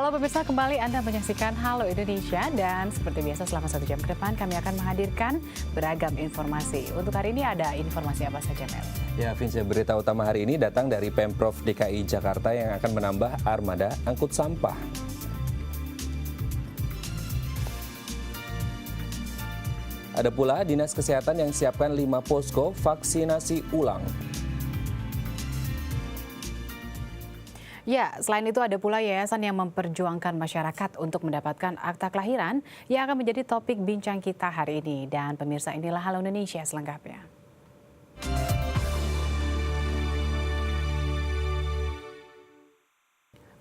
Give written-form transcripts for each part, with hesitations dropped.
Halo pemirsa, kembali Anda menyaksikan Halo Indonesia dan seperti biasa selama 1 jam ke depan kami akan menghadirkan beragam informasi. Untuk hari ini ada informasi apa saja, Mel? Ya, Vince, berita utama hari ini datang dari Pemprov DKI Jakarta yang akan menambah armada angkut sampah. Ada pula Dinas Kesehatan yang siapkan 5 posko vaksinasi ulang. Ya, selain itu ada pula yayasan yang memperjuangkan masyarakat untuk mendapatkan akta kelahiran yang akan menjadi topik bincang kita hari ini. Dan pemirsa, inilah Halo Indonesia selengkapnya.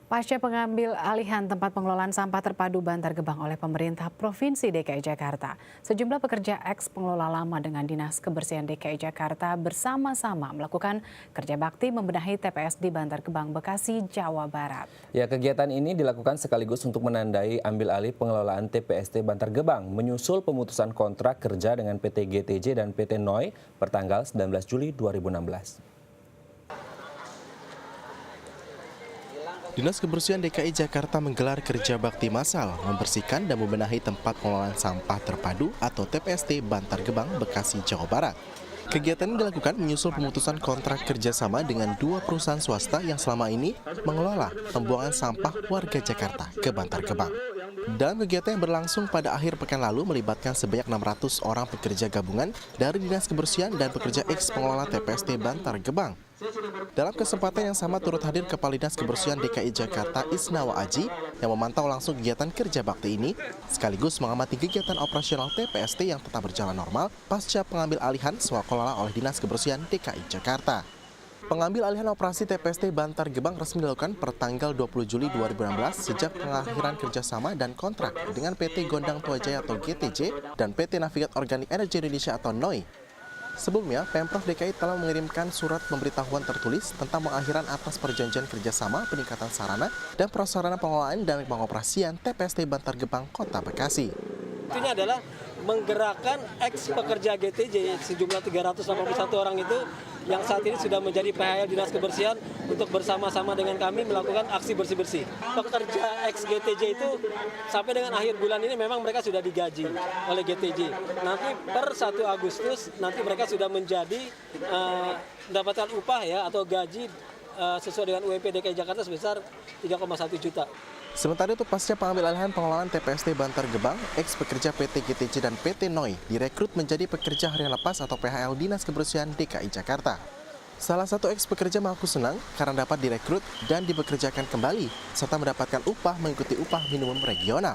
Pasca pengambil alihan tempat pengelolaan sampah terpadu Bantar Gebang oleh pemerintah Provinsi DKI Jakarta, sejumlah pekerja eks pengelola lama dengan Dinas Kebersihan DKI Jakarta bersama-sama melakukan kerja bakti membenahi TPS di Bantar Gebang, Bekasi, Jawa Barat. Ya, kegiatan ini dilakukan sekaligus untuk menandai ambil alih pengelolaan TPST Bantar Gebang, menyusul pemutusan kontrak kerja dengan PT GTJ dan PT NOI pertanggal 19 Juli 2016. Dinas Kebersihan DKI Jakarta menggelar kerja bakti massal membersihkan dan membenahi tempat pengelolaan sampah terpadu atau TPST Bantar Gebang, Bekasi, Jawa Barat. Kegiatan ini dilakukan menyusul pemutusan kontrak kerjasama dengan 2 perusahaan swasta yang selama ini mengelola pembuangan sampah warga Jakarta ke Bantar Gebang. Dalam kegiatan yang berlangsung pada akhir pekan lalu melibatkan sebanyak 600 orang pekerja gabungan dari Dinas Kebersihan dan pekerja eks pengelola TPST Bantar Gebang. Dalam kesempatan yang sama turut hadir Kepala Dinas Kebersihan DKI Jakarta Isnawa Aji yang memantau langsung kegiatan kerja bakti ini sekaligus mengamati kegiatan operasional TPST yang tetap berjalan normal pasca pengambil alihan swakelola oleh Dinas Kebersihan DKI Jakarta. Pengambil alihan operasi TPST Bantar Gebang resmi dilakukan per tanggal 20 Juli 2016 sejak pengakhiran kerjasama dan kontrak dengan PT Gondang Tua Jaya atau GTJ dan PT Navigat Organik Energi Indonesia atau NOI. Sebelumnya, Pemprov DKI telah mengirimkan surat pemberitahuan tertulis tentang pengakhiran atas perjanjian kerjasama peningkatan sarana dan prasarana pengelolaan dan pengoperasian TPST Bantar Gebang, Kota Bekasi. Ini adalah menggerakkan eks pekerja GTJ sejumlah 381 orang itu yang saat ini sudah menjadi PHL Dinas Kebersihan untuk bersama-sama dengan kami melakukan aksi bersih-bersih. Pekerja eks GTJ itu sampai dengan akhir bulan ini memang mereka sudah digaji oleh GTJ. Nanti per 1 Agustus nanti mereka sudah menjadi mendapatkan upah ya atau gaji sesuai dengan UMP DKI Jakarta sebesar 3,1 juta. Sementara itu pasca pengambil alihan pengelolaan TPST Bantar Gebang, eks pekerja PT GTJ dan PT NOI direkrut menjadi pekerja harian lepas atau PHL Dinas Kebersihan DKI Jakarta. Salah satu eks pekerja mengaku senang karena dapat direkrut dan dipekerjakan kembali serta mendapatkan upah mengikuti upah minimum regional.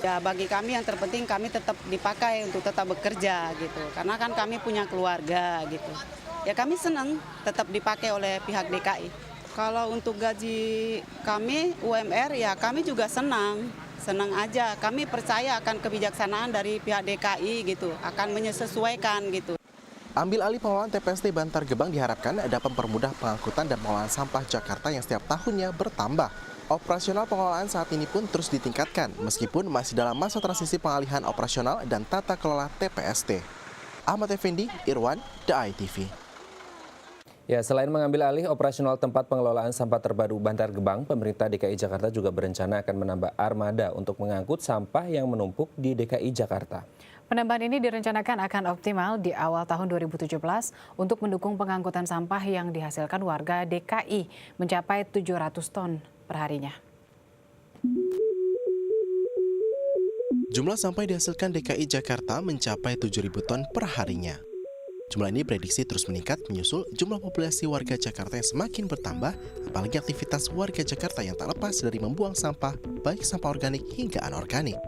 Ya, bagi kami yang terpenting kami tetap dipakai untuk tetap bekerja gitu. Karena kan kami punya keluarga gitu. Ya kami senang tetap dipakai oleh pihak DKI. Kalau untuk gaji kami UMR ya kami juga senang aja. Kami percaya akan kebijaksanaan dari pihak DKI gitu, akan menyesuaikan gitu. Ambil alih pengelolaan TPST Bantar Gebang diharapkan dapat mempermudah pengangkutan dan pengelolaan sampah Jakarta yang setiap tahunnya bertambah. Operasional pengelolaan saat ini pun terus ditingkatkan meskipun masih dalam masa transisi pengalihan operasional dan tata kelola TPST. Ahmad Effendi, Irwan, The ITV. Ya, selain mengambil alih operasional tempat pengelolaan sampah terpadu Bantar Gebang, pemerintah DKI Jakarta juga berencana akan menambah armada untuk mengangkut sampah yang menumpuk di DKI Jakarta. Penambahan ini direncanakan akan optimal di awal tahun 2017 untuk mendukung pengangkutan sampah yang dihasilkan warga DKI mencapai 700 ton perharinya. Jumlah sampah yang dihasilkan DKI Jakarta mencapai 7.000 ton perharinya. Jumlah ini prediksi terus meningkat menyusul jumlah populasi warga Jakarta yang semakin bertambah, apalagi aktivitas warga Jakarta yang tak lepas dari membuang sampah, baik sampah organik hingga anorganik.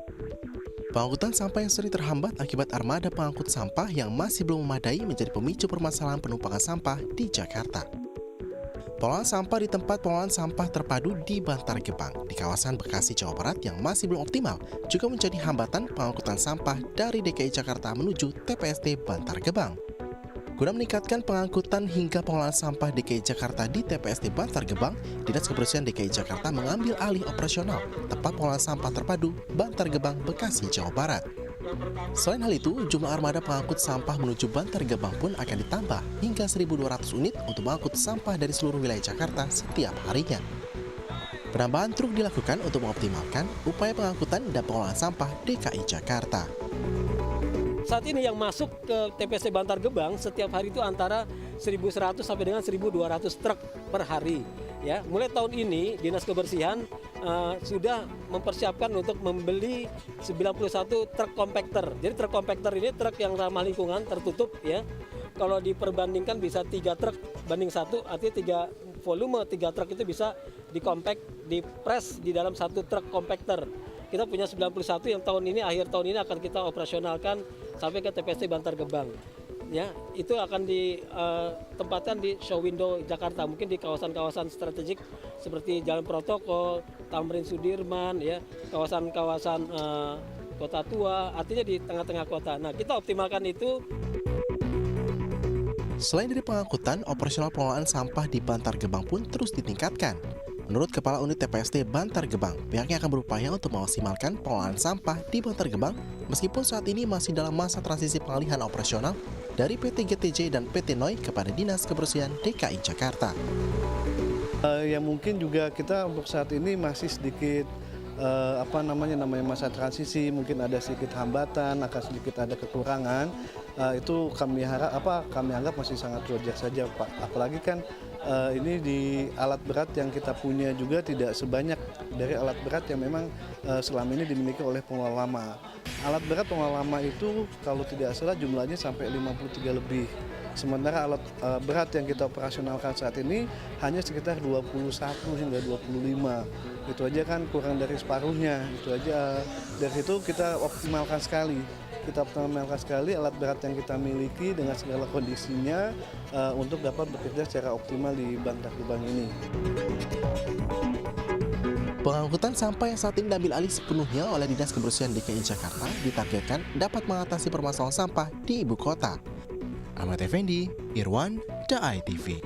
Pengangkutan sampah yang sering terhambat akibat armada pengangkut sampah yang masih belum memadai menjadi pemicu permasalahan penumpukan sampah di Jakarta. Pengelolaan sampah di tempat pengelolaan sampah terpadu di Bantar Gebang, di kawasan Bekasi, Jawa Barat yang masih belum optimal, juga menjadi hambatan pengangkutan sampah dari DKI Jakarta menuju TPST Bantar Gebang. Guna meningkatkan pengangkutan hingga pengelolaan sampah DKI Jakarta di TPST Bantar Gebang, Dinas Kebersihan DKI Jakarta mengambil alih operasional tempat pengelolaan sampah terpadu Bantar Gebang, Bekasi, Jawa Barat. Selain hal itu, jumlah armada pengangkut sampah menuju Bantar Gebang pun akan ditambah hingga 1.200 unit untuk mengangkut sampah dari seluruh wilayah Jakarta setiap harinya. Penambahan truk dilakukan untuk mengoptimalkan upaya pengangkutan dan pengelolaan sampah DKI Jakarta. Saat ini yang masuk ke TPST Bantar Gebang setiap hari itu antara 1.100 sampai dengan 1.200 truk per hari. Ya, mulai tahun ini Dinas Kebersihan sudah mempersiapkan untuk membeli 91 truk kompakter. Jadi truk kompakter ini truk yang ramah lingkungan, tertutup ya. Kalau diperbandingkan bisa 3 truk banding 1, artinya volume 3 truk itu bisa dikompak, dipres di dalam 1 truk kompakter. Kita punya 91 yang tahun ini, akhir tahun ini akan kita operasionalkan sampai ke TPST Bantar Gebang. Ya, itu akan ditempatkan di show window Jakarta, mungkin di kawasan-kawasan strategik seperti Jalan Protokol, Tamrin Sudirman, ya, kawasan-kawasan Kota Tua, artinya di tengah-tengah kota. Nah, kita optimalkan itu. Selain dari pengangkutan, operasional pengelolaan sampah di Bantar Gebang pun terus ditingkatkan. Menurut Kepala Unit TPST Bantar Gebang, pihaknya akan berupaya untuk memaksimalkan pengelolaan sampah di Bantar Gebang meskipun saat ini masih dalam masa transisi pengalihan operasional dari PT GTJ dan PT NOI kepada Dinas Kebersihan DKI Jakarta. Ya mungkin juga kita untuk saat ini masih sedikit namanya masa transisi, mungkin ada sedikit hambatan, akan sedikit ada kekurangan. Itu kami anggap masih sangat wajar saja, Pak. Apalagi kan ini di alat berat yang kita punya juga tidak sebanyak dari alat berat yang memang selama ini dimiliki oleh pengelola lama. Alat berat pengelola lama itu kalau tidak salah jumlahnya sampai 53 lebih. Sementara alat berat yang kita operasionalkan saat ini hanya sekitar 21 hingga 25. Itu aja kan kurang dari separuhnya. Itu aja dari situ kita optimalkan sekali. Kita optimalkan sekali alat berat yang kita miliki dengan segala kondisinya untuk dapat bekerja secara optimal di Bantar Gebang ini. Pengangkutan sampah yang saat ini diambil alih sepenuhnya oleh Dinas Kebersihan DKI Jakarta ditargetkan dapat mengatasi permasalahan sampah di ibu kota. Ahmad Effendi, Irwan, DAI TV.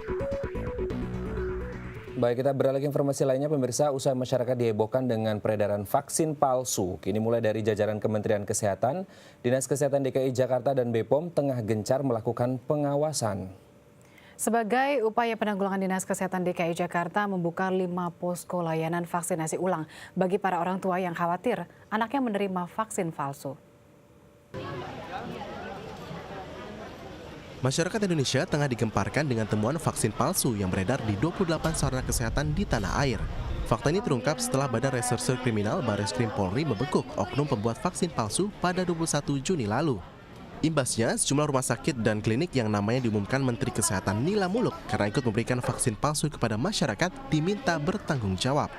Baik, kita beralih ke informasi lainnya. Pemirsa, usai masyarakat dihebohkan dengan peredaran vaksin palsu, kini mulai dari jajaran Kementerian Kesehatan, Dinas Kesehatan DKI Jakarta dan BPOM tengah gencar melakukan pengawasan. Sebagai upaya penanggulangan Dinas Kesehatan DKI Jakarta membuka 5 posko layanan vaksinasi ulang bagi para orang tua yang khawatir anaknya menerima vaksin palsu. Masyarakat Indonesia tengah digemparkan dengan temuan vaksin palsu yang beredar di 28 sarana kesehatan di tanah air. Fakta ini terungkap setelah Badan Reserse Kriminal Barreskrim Polri membekuk oknum pembuat vaksin palsu pada 21 Juni lalu. Imbasnya, sejumlah rumah sakit dan klinik yang namanya diumumkan Menteri Kesehatan Nila Muluk karena ikut memberikan vaksin palsu kepada masyarakat diminta bertanggung jawab.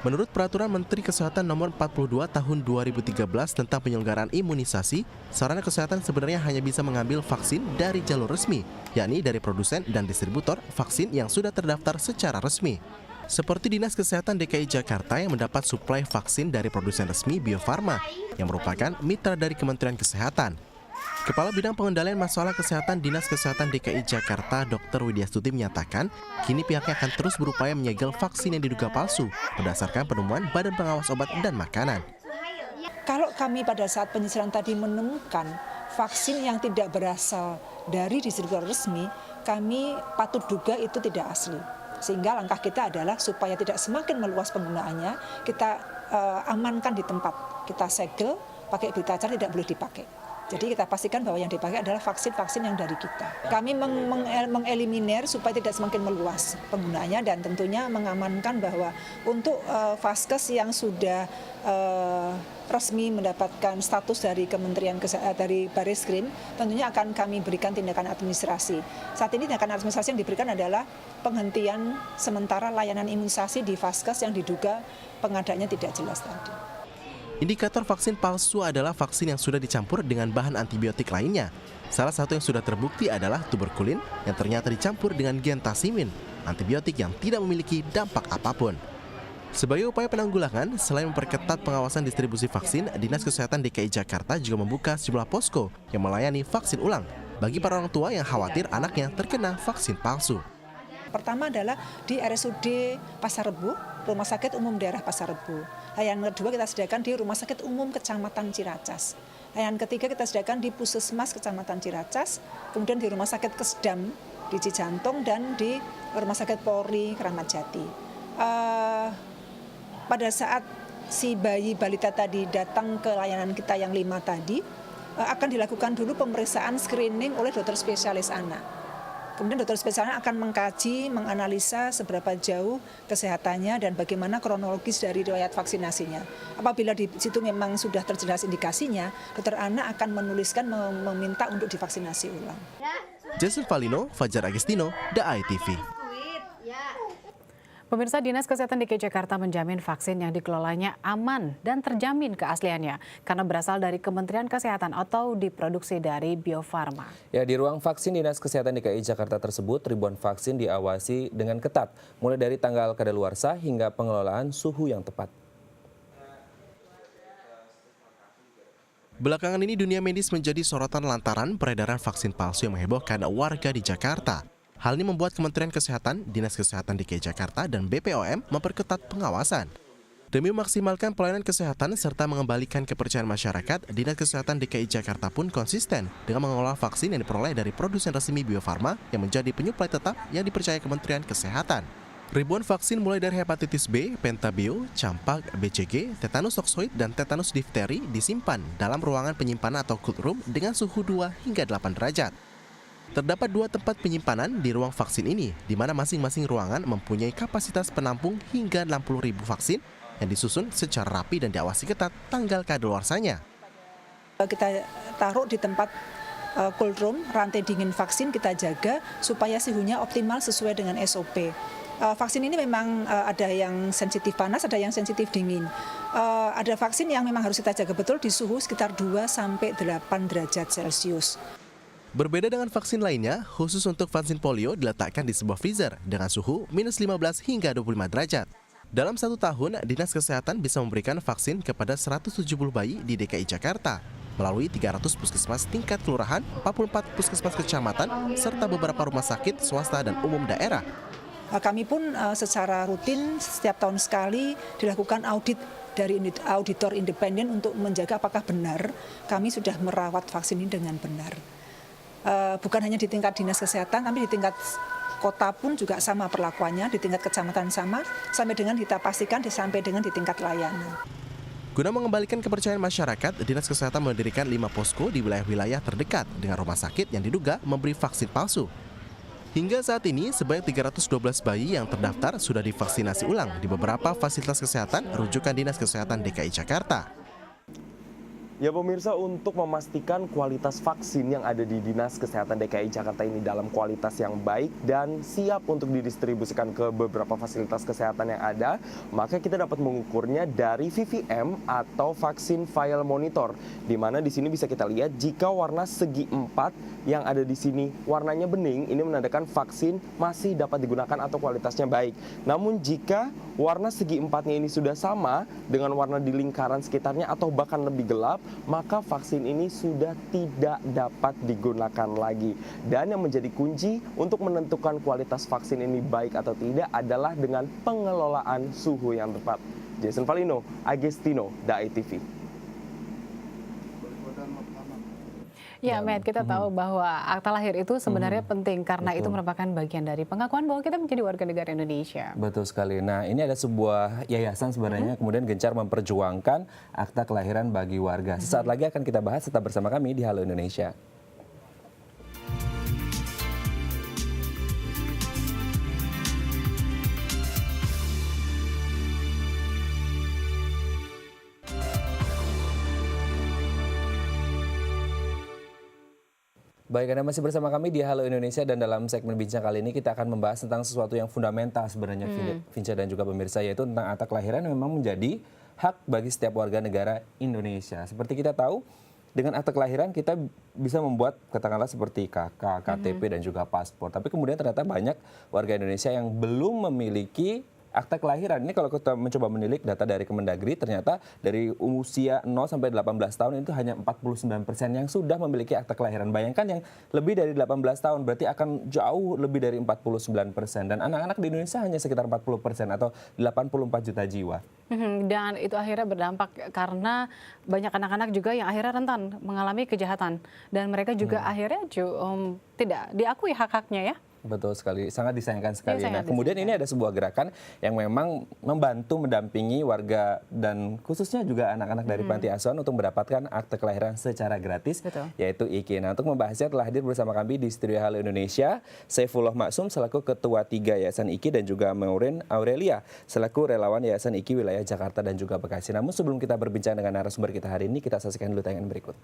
Menurut Peraturan Menteri Kesehatan Nomor 42 Tahun 2013 tentang penyelenggaraan imunisasi, sarana kesehatan sebenarnya hanya bisa mengambil vaksin dari jalur resmi, yakni dari produsen dan distributor vaksin yang sudah terdaftar secara resmi. Seperti Dinas Kesehatan DKI Jakarta yang mendapat suplai vaksin dari produsen resmi Bio Farma, yang merupakan mitra dari Kementerian Kesehatan. Kepala Bidang Pengendalian Masalah Kesehatan Dinas Kesehatan DKI Jakarta Dr. Widya Stuti menyatakan, kini pihaknya akan terus berupaya menyegel vaksin yang diduga palsu berdasarkan penemuan Badan Pengawas Obat dan Makanan. Kalau kami pada saat penyisiran tadi menemukan vaksin yang tidak berasal dari distributor resmi, kami patut duga itu tidak asli. Sehingga langkah kita adalah supaya tidak semakin meluas penggunaannya, kita amankan di tempat, kita segel, pakai berita acara tidak boleh dipakai. Jadi kita pastikan bahwa yang dipakai adalah vaksin-vaksin yang dari kita. Kami mengeliminir supaya tidak semakin meluas penggunaannya dan tentunya mengamankan bahwa untuk vaskes yang sudah resmi mendapatkan status dari Kementerian dari Barreskrim, tentunya akan kami berikan tindakan administrasi. Saat ini tindakan administrasi yang diberikan adalah penghentian sementara layanan imunisasi di vaskes yang diduga pengadanya tidak jelas tadi. Indikator vaksin palsu adalah vaksin yang sudah dicampur dengan bahan antibiotik lainnya. Salah satu yang sudah terbukti adalah tuberkulin yang ternyata dicampur dengan gentasimin, antibiotik yang tidak memiliki dampak apapun. Sebagai upaya penanggulangan, selain memperketat pengawasan distribusi vaksin, Dinas Kesehatan DKI Jakarta juga membuka sejumlah posko yang melayani vaksin ulang bagi para orang tua yang khawatir anaknya terkena vaksin palsu. Pertama adalah di RSUD Pasar Rebo, Rumah Sakit Umum Daerah Pasar Rebo. Yang kedua kita sediakan di Rumah Sakit Umum Kecamatan Ciracas. Yang ketiga kita sediakan di Puskesmas Kecamatan Ciracas, kemudian di Rumah Sakit Kesdam di Cijantung dan di Rumah Sakit Polri Kramat Jati. pada saat si bayi balita tadi datang ke layanan kita yang 5 tadi, akan dilakukan dulu pemeriksaan screening oleh dokter spesialis anak. Kemudian dokter spesialis anak akan mengkaji, menganalisa seberapa jauh kesehatannya dan bagaimana kronologis dari riwayat vaksinasinya. Apabila di situ memang sudah terjelas indikasinya, dokter anak akan menuliskan meminta untuk divaksinasi ulang. Jason Valino, Fajar Agustino, The ITV. Pemirsa, Dinas Kesehatan DKI Jakarta menjamin vaksin yang dikelolanya aman dan terjamin keasliannya karena berasal dari Kementerian Kesehatan atau diproduksi dari Bio Farma. Ya, di ruang vaksin Dinas Kesehatan DKI Jakarta tersebut, ribuan vaksin diawasi dengan ketat, mulai dari tanggal kadaluarsa hingga pengelolaan suhu yang tepat. Belakangan ini dunia medis menjadi sorotan lantaran peredaran vaksin palsu yang menghebohkan warga di Jakarta. Hal ini membuat Kementerian Kesehatan, Dinas Kesehatan DKI Jakarta, dan BPOM memperketat pengawasan. Demi memaksimalkan pelayanan kesehatan serta mengembalikan kepercayaan masyarakat, Dinas Kesehatan DKI Jakarta pun konsisten dengan mengelola vaksin yang diperoleh dari produsen resmi Bio Farma yang menjadi penyuplai tetap yang dipercaya Kementerian Kesehatan. Ribuan vaksin mulai dari hepatitis B, pentabio, campak, BCG, tetanus toksoid, dan tetanus difteri disimpan dalam ruangan penyimpanan atau cold room dengan suhu 2 hingga 8 derajat. Terdapat 2 tempat penyimpanan di ruang vaksin ini, di mana masing-masing ruangan mempunyai kapasitas penampung hingga 60.000 vaksin yang disusun secara rapi dan diawasi ketat tanggal kadaluarsanya. Kita taruh di tempat cold room, rantai dingin vaksin kita jaga supaya suhunya optimal sesuai dengan SOP. Vaksin ini memang ada yang sensitif panas, ada yang sensitif dingin. Ada vaksin yang memang harus kita jaga betul di suhu sekitar 2-8 derajat Celcius. Berbeda dengan vaksin lainnya, khusus untuk vaksin polio diletakkan di sebuah freezer dengan suhu minus 15 hingga 25 derajat. Dalam 1 tahun, Dinas Kesehatan bisa memberikan vaksin kepada 170 bayi di DKI Jakarta melalui 300 puskesmas tingkat kelurahan, 44 puskesmas kecamatan, serta beberapa rumah sakit swasta dan umum daerah. Kami pun secara rutin setiap tahun sekali dilakukan audit dari auditor independen untuk menjaga apakah benar kami sudah merawat vaksin ini dengan benar. Bukan hanya di tingkat dinas kesehatan, tapi di tingkat kota pun juga sama perlakuannya, di tingkat kecamatan sama, sampai dengan kita pastikan sampai dengan di tingkat layanan. Guna mengembalikan kepercayaan masyarakat, Dinas Kesehatan mendirikan 5 posko di wilayah-wilayah terdekat dengan rumah sakit yang diduga memberi vaksin palsu. Hingga saat ini, sebanyak 312 bayi yang terdaftar sudah divaksinasi ulang di beberapa fasilitas kesehatan rujukan Dinas Kesehatan DKI Jakarta. Ya pemirsa, untuk memastikan kualitas vaksin yang ada di Dinas Kesehatan DKI Jakarta ini dalam kualitas yang baik dan siap untuk didistribusikan ke beberapa fasilitas kesehatan yang ada, maka kita dapat mengukurnya dari VVM atau Vaksin Vial Monitor, di mana di sini bisa kita lihat jika warna segi 4 yang ada di sini warnanya bening, ini menandakan vaksin masih dapat digunakan atau kualitasnya baik. Namun jika warna segi 4-nya ini sudah sama dengan warna di lingkaran sekitarnya atau bahkan lebih gelap, maka vaksin ini sudah tidak dapat digunakan lagi. Dan yang menjadi kunci untuk menentukan kualitas vaksin ini baik atau tidak adalah dengan pengelolaan suhu yang tepat. Jason Valino, Agustino, The ITV. Ya, Matt, kita tahu bahwa akta lahir itu sebenarnya penting karena itu merupakan bagian dari pengakuan bahwa kita menjadi warga negara Indonesia. Betul sekali. Nah, ini ada sebuah yayasan sebenarnya kemudian gencar memperjuangkan akta kelahiran bagi warga. Sesaat lagi akan kita bahas, tetap bersama kami di Halo Indonesia. Baik, Anda masih bersama kami di Halo Indonesia dan dalam segmen bincang kali ini kita akan membahas tentang sesuatu yang fundamental sebenarnya, Vinca dan juga pemirsa, yaitu tentang akta kelahiran yang memang menjadi hak bagi setiap warga negara Indonesia. Seperti kita tahu, dengan akta kelahiran kita bisa membuat katakanlah seperti KK, KTP dan juga paspor. Tapi kemudian ternyata banyak warga Indonesia yang belum memiliki akta kelahiran. Ini kalau kita mencoba menilik data dari Kemendagri, ternyata dari usia 0 sampai 18 tahun itu hanya 49% yang sudah memiliki akta kelahiran. Bayangkan yang lebih dari 18 tahun berarti akan jauh lebih dari 49%. Dan anak-anak di Indonesia hanya sekitar 40% atau 84 juta jiwa. Dan itu akhirnya berdampak karena banyak anak-anak juga yang akhirnya rentan mengalami kejahatan. Dan mereka juga akhirnya tidak diakui hak-haknya ya. Betul sekali, sangat disayangkan sekali. Iya, Nah, sangat kemudian disayangkan. ini ada sebuah gerakan yang memang membantu mendampingi warga dan khususnya juga anak-anak dari panti asuhan untuk mendapatkan akte kelahiran secara gratis, Betul. yaitu IKI. Nah, untuk membahasnya telah hadir bersama kami di Studio Halo Indonesia, Saifullah Maksum selaku Ketua 3 Yayasan IKI dan juga Maureen Aurelia selaku relawan Yayasan IKI wilayah Jakarta dan juga Bekasi. Namun sebelum kita berbincang dengan narasumber kita hari ini, kita saksikan dulu tayangan berikut.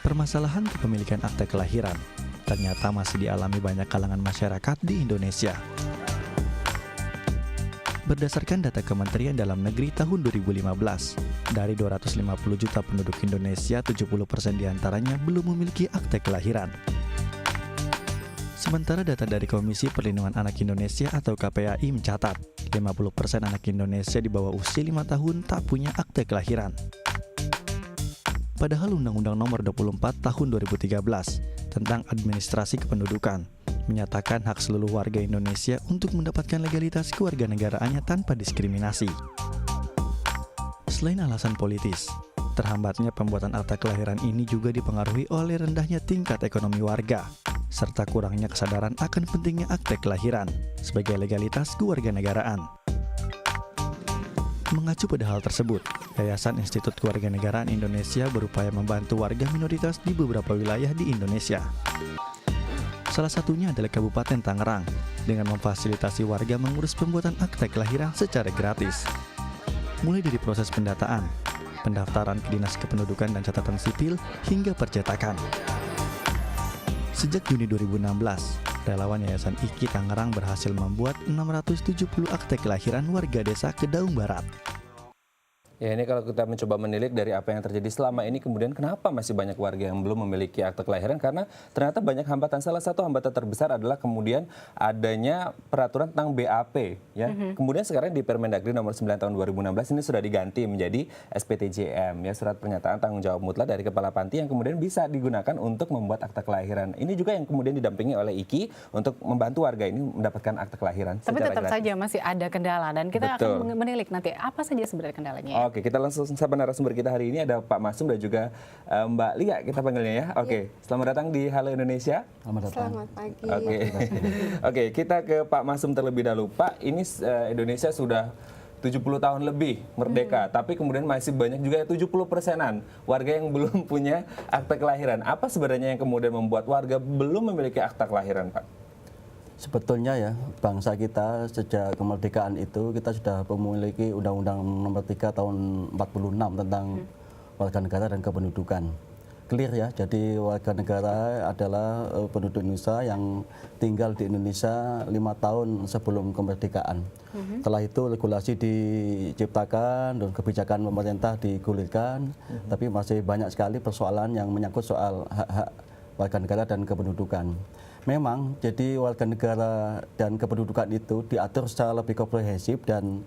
Permasalahan kepemilikan akte kelahiran ternyata masih dialami banyak kalangan masyarakat di Indonesia. Berdasarkan data Kementerian Dalam Negeri tahun 2015, dari 250 juta penduduk Indonesia, 70% diantaranya belum memiliki akte kelahiran. Sementara data dari Komisi Perlindungan Anak Indonesia atau KPAI mencatat, 50% anak Indonesia di bawah usia 5 tahun tak punya akte kelahiran. Padahal Undang-Undang Nomor 24 Tahun 2013 tentang Administrasi Kependudukan menyatakan hak seluruh warga Indonesia untuk mendapatkan legalitas kewarganegaraannya tanpa diskriminasi. Selain alasan politis, terhambatnya pembuatan akta kelahiran ini juga dipengaruhi oleh rendahnya tingkat ekonomi warga, serta kurangnya kesadaran akan pentingnya akte kelahiran sebagai legalitas kewarganegaraan. Mengacu pada hal tersebut, Yayasan Institut Kewarganegaraan Indonesia berupaya membantu warga minoritas di beberapa wilayah di Indonesia. Salah satunya adalah Kabupaten Tangerang, dengan memfasilitasi warga mengurus pembuatan akte kelahiran secara gratis. Mulai dari proses pendataan, pendaftaran ke Dinas Kependudukan dan Catatan Sipil, hingga percetakan. Sejak Juni 2016, relawan Yayasan IKI Tangerang berhasil membuat 670 akte kelahiran warga desa Kedaung Barat. Ya, ini kalau kita mencoba menilik dari apa yang terjadi selama ini, kemudian kenapa masih banyak warga yang belum memiliki akte kelahiran, karena ternyata banyak hambatan. Salah satu hambatan terbesar adalah kemudian adanya peraturan tentang BAP. Ya. Kemudian sekarang di Permendagri nomor 9 tahun 2016 ini sudah diganti menjadi SPTJM, ya, surat pernyataan tanggung jawab mutlak dari Kepala Panti yang kemudian bisa digunakan untuk membuat akte kelahiran. Ini juga yang kemudian didampingi oleh IKI untuk membantu warga ini mendapatkan akte kelahiran. Tapi secara tetap gratis. saja masih ada kendala dan kita Betul. akan menilik nanti apa saja sebenarnya kendalanya. Ya? Oke, kita langsung sama narasumber kita hari ini ada Pak Masum dan juga Mbak Lia kita panggilnya ya. Oke, selamat datang di Halo Indonesia. Selamat pagi. Oke, oke, kita ke Pak Masum terlebih dahulu. Pak, ini Indonesia sudah 70 tahun lebih merdeka, tapi kemudian masih banyak juga 70%-an warga yang belum punya akte kelahiran. Apa sebenarnya yang kemudian membuat warga belum memiliki akte kelahiran, Pak? Sebetulnya ya, bangsa kita sejak kemerdekaan itu kita sudah memiliki Undang-Undang Nomor 3 Tahun 46 tentang warga negara dan kependudukan. Clear ya, jadi warga negara adalah penduduk Indonesia yang tinggal di Indonesia 5 tahun sebelum kemerdekaan. Setelah itu regulasi diciptakan dan kebijakan pemerintah digulirkan, tapi masih banyak sekali persoalan yang menyangkut soal hak-hak warga negara dan kependudukan. Memang jadi warga negara dan kependudukan itu diatur secara lebih komprehensif dan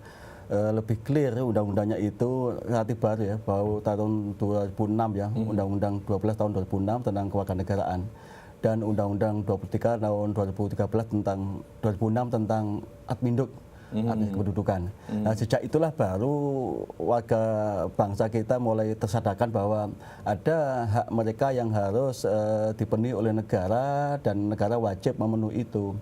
lebih clear undang-undangnya itu relatif baru ya, baru tahun 2006 ya, Undang-Undang 12 tahun 2006 tentang kewarganegaraan dan Undang-Undang 23 tahun 2013 tentang 2006 tentang Adminduk, artinya kependudukan. Nah, sejak itulah baru warga bangsa kita mulai tersadarkan bahwa ada hak mereka yang harus dipenuhi oleh negara dan negara wajib memenuhi itu.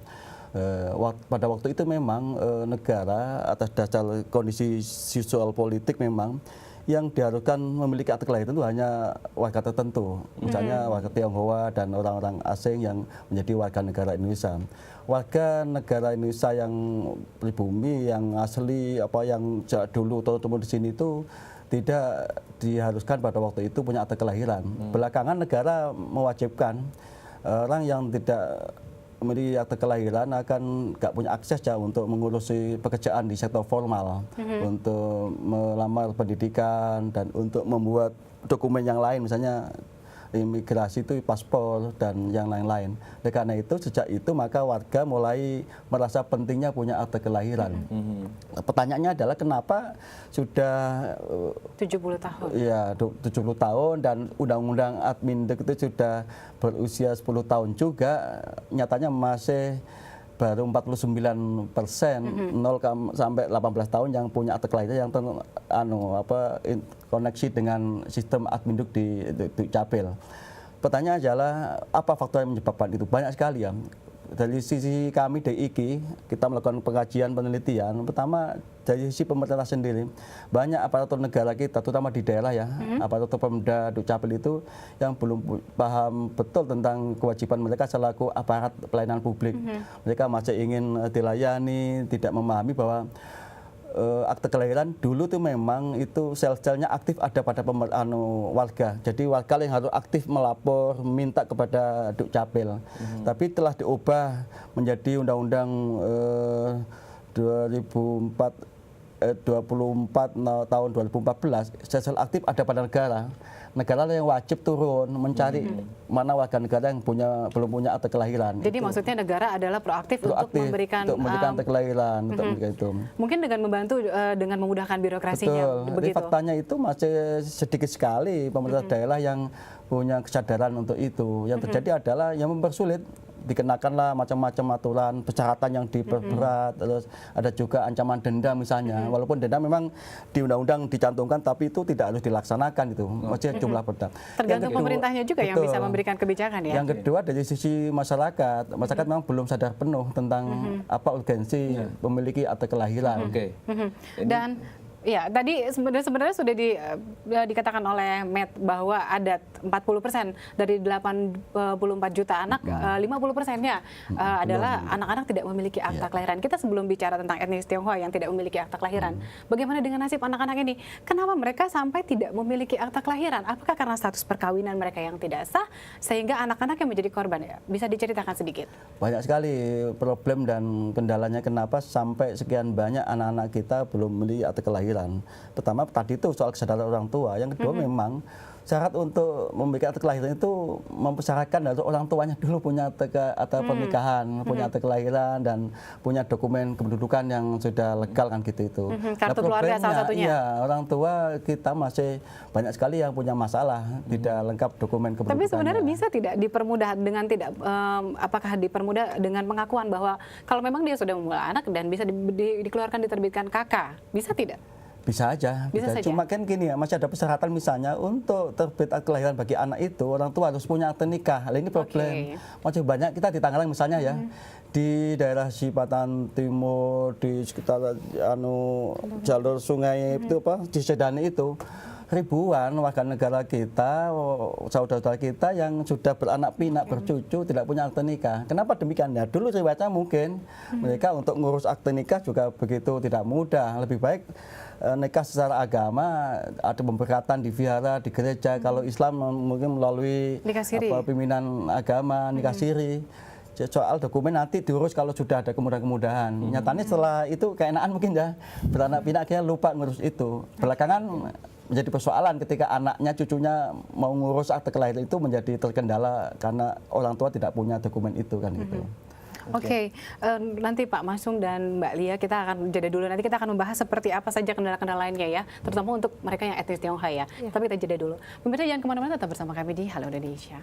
Pada waktu itu memang negara atas dasar kondisi sosial politik memang yang diharuskan memiliki akte kelahiran itu hanya warga tertentu, misalnya warga Tionghoa dan orang-orang asing yang menjadi warga negara Indonesia. Warga negara Indonesia yang pribumi, yang asli, apa yang dulu turun-temurun di sini itu tidak diharuskan pada waktu itu punya akte kelahiran. Belakangan negara mewajibkan orang yang tidak memiliki akte kelahiran akan nggak punya akses ya untuk mengurusi pekerjaan di sektor formal, untuk melamar pendidikan dan untuk membuat dokumen yang lain, misalnya imigrasi itu paspor dan yang lain-lain. Oleh karena itu sejak itu maka warga mulai merasa pentingnya punya akte kelahiran. Pertanyaannya adalah kenapa sudah 70 tahun. Ya, 70 tahun dan Undang-Undang Adminduk itu sudah berusia 10 tahun juga, nyatanya masih baru 49%, 0 sampai 18 tahun yang punya akte kelahiran yang koneksi dengan sistem Adminduk di Capil. Pertanyaan adalah apa faktor yang menyebabkan itu? Banyak sekali ya. Dari sisi kami DIG, kita melakukan pengkajian penelitian. Pertama dari sisi pemerintah sendiri, banyak aparatur negara kita, terutama di daerah ya, aparatur Pemda Dukcapil itu yang belum paham betul tentang kewajiban mereka selaku aparat pelayanan publik. Mereka masih ingin dilayani, tidak memahami bahwa akte kelahiran dulu tuh memang itu sel-selnya aktif ada pada warga. Jadi warga yang harus aktif melapor, minta kepada Dukcapil. Tapi telah diubah menjadi Undang-Undang 24 tahun 2014, sel-sel aktif ada pada negara. Negara yang wajib turun mencari mana warga negara yang belum punya akte kelahiran. Jadi maksudnya negara adalah proaktif untuk memberikan akte kelahiran, untuk memberikan itu. Mungkin dengan membantu dengan memudahkan birokrasinya. Betul. Jadi Begitu. faktanya itu masih sedikit sekali pemerintah daerah yang punya kesadaran untuk itu. Yang terjadi adalah yang mempersulit, dikenakanlah macam-macam aturan, persyaratan yang diperberat, terus ada juga ancaman denda misalnya. Walaupun denda memang di undang-undang dicantumkan, tapi itu tidak harus dilaksanakan itu, masih jumlah perda. Tergantung pemerintahnya juga yang bisa memberikan kebijakan ya. Yang kedua dari sisi masyarakat, masyarakat memang belum sadar penuh tentang apa urgensi memiliki akte kelahiran. Dan ya, tadi sebenarnya sudah dikatakan oleh Met bahwa ada 40% dari 84 juta anak, 50%-nya adalah anak-anak tidak memiliki akta kelahiran. Kita sebelum bicara tentang etnis Tionghoa yang tidak memiliki akta kelahiran, bagaimana dengan nasib anak-anak ini? Kenapa mereka sampai tidak memiliki akta kelahiran? Apakah karena status perkawinan mereka yang tidak sah sehingga anak-anak yang menjadi korban? Ya, bisa diceritakan sedikit? Banyak sekali problem dan kendalanya kenapa sampai sekian banyak anak-anak kita belum memiliki akte kelahiran. Pertama tadi itu soal kesadaran orang tua. Yang kedua memang syarat untuk memiliki akte kelahiran itu mempersyaratkan harus orang tuanya dulu punya akte pernikahan, punya akte kelahiran dan punya dokumen kependudukan yang sudah legal kan gitu itu. Kartu keluarga salah satunya. Iya, orang tua kita masih banyak sekali yang punya masalah tidak lengkap dokumen kependudukan. Tapi sebenarnya bisa tidak dipermudah dengan apakah dipermudah dengan pengakuan bahwa kalau memang dia sudah memulai anak dan bisa dikeluarkan diterbitkan KK, bisa tidak? Bisa aja. Cuma kan gini ya, masih ada persyaratan misalnya untuk terbit akte kelahiran bagi anak itu orang tua harus punya akte nikah. Ini problem. Masih banyak kita di Tangerang misalnya ya, di daerah Sipatan Timur, di sekitar jalur sungai itu di Sedani itu ribuan warga negara kita, saudara-saudara kita yang sudah beranak pinak, bercucu, tidak punya akte nikah. Kenapa demikian? Ya dulu riwayatnya mungkin mereka untuk ngurus akte nikah juga begitu tidak mudah. Lebih baik nikah secara agama, ada pemberkatan di vihara, di gereja. Kalau Islam mungkin melalui pimpinan agama, nikah siri. Soal dokumen nanti diurus kalau sudah ada kemudahan-kemudahan. Nyatanya setelah itu keenaan mungkin ya, beranak pinak akhirnya lupa ngurus itu. Belakangan menjadi persoalan ketika anaknya, cucunya mau ngurus akte kelahiran itu menjadi terkendala karena orang tua tidak punya dokumen itu kan gitu. Oke, nanti Pak Masung dan Mbak Lia kita akan jeda dulu. Nanti kita akan membahas seperti apa saja kendala-kendala lainnya ya, terutama untuk mereka yang etnis Tionghoa ya. Tapi kita jeda dulu. Pemirsa jangan kemana-mana, tetap bersama kami di Halo Indonesia.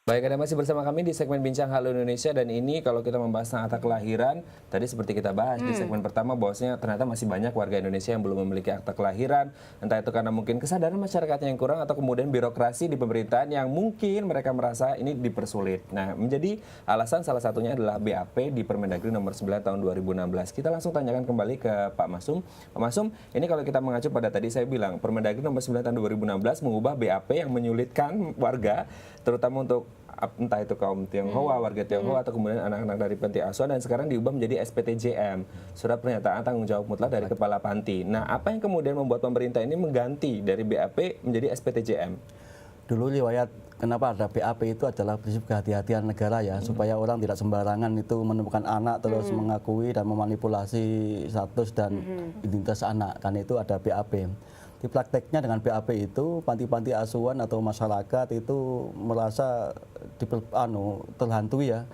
Baik, Anda masih bersama kami di segmen Bincang Halo Indonesia, dan ini kalau kita membahas tentang akta kelahiran, tadi seperti kita bahas di segmen pertama bahwasanya ternyata masih banyak warga Indonesia yang belum memiliki akta kelahiran, entah itu karena mungkin kesadaran masyarakatnya yang kurang atau kemudian birokrasi di pemerintahan yang mungkin mereka merasa ini dipersulit. Nah, menjadi alasan salah satunya adalah BAP di Permendagri nomor 9 tahun 2016. Kita langsung tanyakan kembali ke Pak Masum. Pak Masum, ini kalau kita mengacu pada tadi saya bilang Permendagri nomor 9 tahun 2016 mengubah BAP yang menyulitkan warga, terutama untuk entah itu kaum Tionghoa, warga Tionghoa, atau kemudian anak-anak dari panti asuhan, dan sekarang diubah menjadi SPTJM, surat pernyataan tanggung jawab mutlak dari kepala panti. Nah, apa yang kemudian membuat pemerintah ini mengganti dari BAP menjadi SPTJM? Dulu riwayat kenapa ada BAP itu adalah prinsip kehati-hatian negara ya, supaya orang tidak sembarangan itu menemukan anak terus mengakui dan memanipulasi status dan identitas anak, karena itu ada BAP. Di prakteknya dengan BAP itu panti-panti asuhan atau masyarakat itu merasa terhantui ya,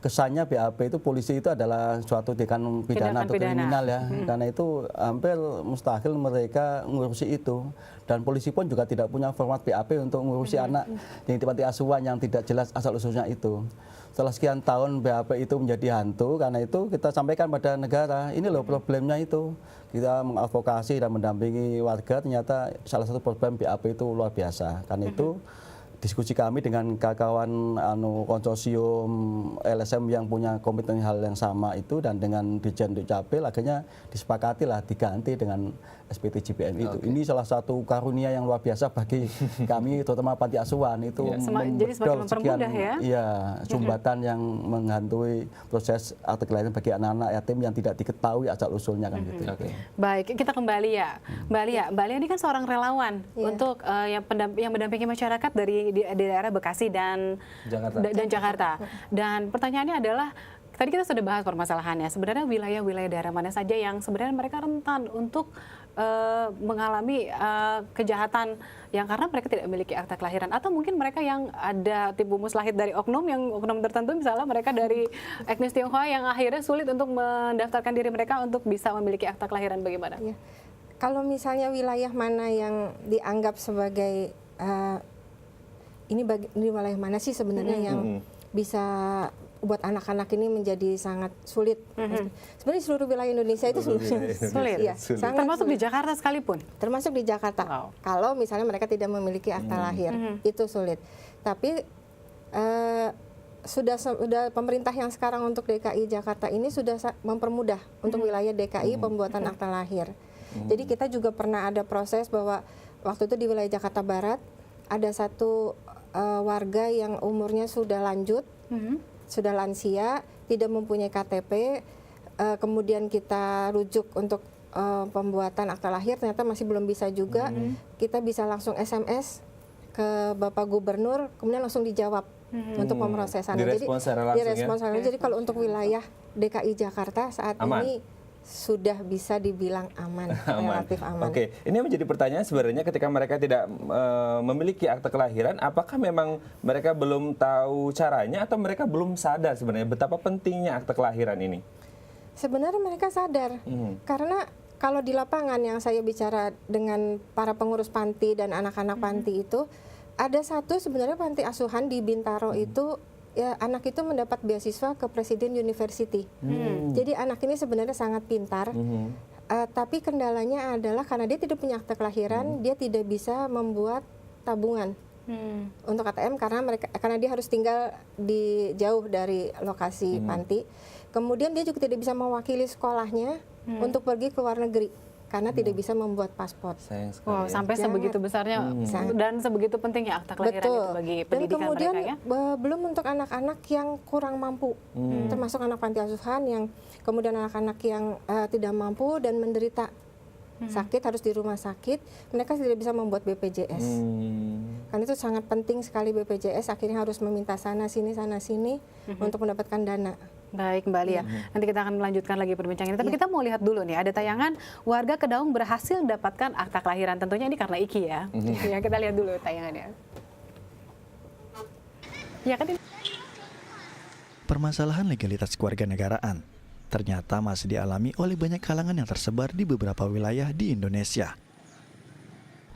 kesannya BAP itu polisi itu adalah suatu tindakan pidana atau kriminal ya. Karena itu hampir mustahil mereka ngurusi itu. Dan polisi pun juga tidak punya format BAP untuk ngurusi anak yang di panti asuhan yang tidak jelas asal-usulnya itu. Setelah sekian tahun BAP itu menjadi hantu, karena itu kita sampaikan pada negara, ini loh problemnya itu. Kita mengadvokasi dan mendampingi warga, ternyata salah satu problem BAP itu luar biasa. Karena itu diskusi kami dengan kawan konsorsium LSM yang punya komitmen hal yang sama itu dan dengan Dirjen Dukcapil akhirnya disepakati lah diganti dengan SPT JPN itu. Ini salah satu karunia yang luar biasa bagi kami terutama panti asuhan itu jadi semakin mempermudah ya. Iya, sumbatan yang menghantui proses akte kelahiran bagi anak-anak yatim yang tidak diketahui asal usulnya kan gitu. Baik, kita kembali ya. Mbak Lia ini kan seorang relawan untuk yang mendampingi masyarakat di daerah Bekasi dan Jakarta. Dan pertanyaannya adalah, tadi kita sudah bahas permasalahannya. Sebenarnya wilayah-wilayah daerah mana saja yang sebenarnya mereka rentan untuk mengalami kejahatan yang karena mereka tidak memiliki akta kelahiran, atau mungkin mereka yang ada tipu muslahid dari oknum tertentu, misalnya mereka dari etnis Tionghoa yang akhirnya sulit untuk mendaftarkan diri mereka untuk bisa memiliki akta kelahiran, bagaimana? Ya. Kalau misalnya wilayah mana yang dianggap sebagai ini wilayah mana sih sebenarnya yang bisa buat anak-anak ini menjadi sangat sulit. Sebenarnya seluruh wilayah Indonesia itu sulit. Ya, termasuk di Jakarta sekalipun. Termasuk di Jakarta. Wow. Kalau misalnya mereka tidak memiliki akta lahir, itu sulit. Tapi sudah pemerintah yang sekarang untuk DKI Jakarta ini sudah mempermudah untuk wilayah DKI pembuatan akta lahir. Jadi kita juga pernah ada proses bahwa waktu itu di wilayah Jakarta Barat ada satu warga yang umurnya sudah lanjut, sudah lansia, tidak mempunyai KTP, kemudian kita rujuk untuk pembuatan akta lahir, ternyata masih belum bisa juga. Kita bisa langsung SMS ke Bapak Gubernur, kemudian langsung dijawab untuk pemrosesan. Direspons langsung. Jadi kalau untuk wilayah DKI Jakarta saat ini sudah bisa dibilang aman. Relatif aman. Oke, ini menjadi pertanyaan sebenarnya ketika mereka tidak memiliki akte kelahiran, apakah memang mereka belum tahu caranya atau mereka belum sadar sebenarnya betapa pentingnya akte kelahiran ini? Sebenarnya mereka sadar, karena kalau di lapangan yang saya bicara dengan para pengurus panti dan anak-anak panti itu, ada satu sebenarnya panti asuhan di Bintaro itu, ya, anak itu mendapat beasiswa ke Presiden University. Jadi anak ini sebenarnya sangat pintar, tapi kendalanya adalah karena dia tidak punya akte kelahiran, dia tidak bisa membuat tabungan untuk ATM karena dia harus tinggal jauh dari lokasi panti. Kemudian dia juga tidak bisa mewakili sekolahnya untuk pergi ke luar negeri karena tidak bisa membuat paspor. Wow, sampai sebegitu besarnya dan sebegitu pentingnya akta kelahiran itu bagi pendidikan dan kemudian, mereka ya. Belum untuk anak-anak yang kurang mampu, termasuk anak panti asuhan yang kemudian anak-anak yang tidak mampu dan menderita sakit harus di rumah sakit, mereka tidak bisa membuat BPJS. Karena itu sangat penting sekali BPJS, akhirnya harus meminta sana sini untuk mendapatkan dana. Baik Mbak Lia, nanti kita akan melanjutkan lagi perbincangan ini. Tapi kita mau lihat dulu nih, ada tayangan warga Kedaung berhasil mendapatkan akta kelahiran. Tentunya ini karena Iki ya. Ya, kita lihat dulu tayangannya. Ya kan? Permasalahan legalitas kewarganegaraan ternyata masih dialami oleh banyak kalangan yang tersebar di beberapa wilayah di Indonesia.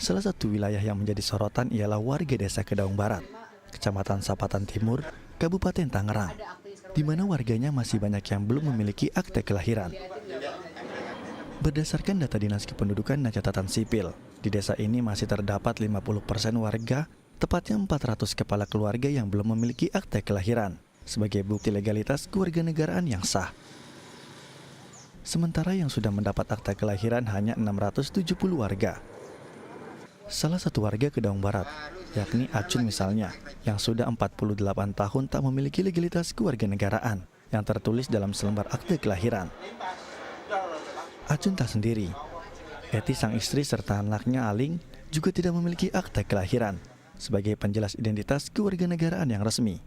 Salah satu wilayah yang menjadi sorotan ialah warga desa Kedaung Barat, Kecamatan Sapatan Timur, Kabupaten Tangerang, di mana warganya masih banyak yang belum memiliki akte kelahiran. Berdasarkan data Dinas Kependudukan dan Catatan Sipil, di desa ini masih terdapat 50% warga, tepatnya 400 kepala keluarga yang belum memiliki akte kelahiran, sebagai bukti legalitas kewarganegaraan yang sah. Sementara yang sudah mendapat akta kelahiran hanya 670 warga. Salah satu warga Kedaung Barat, yakni Acun misalnya, yang sudah 48 tahun tak memiliki legalitas kewarganegaraan yang tertulis dalam selembar akte kelahiran. Acun tak sendiri. Eti sang istri serta anaknya Aling juga tidak memiliki akte kelahiran sebagai penjelas identitas kewarganegaraan yang resmi.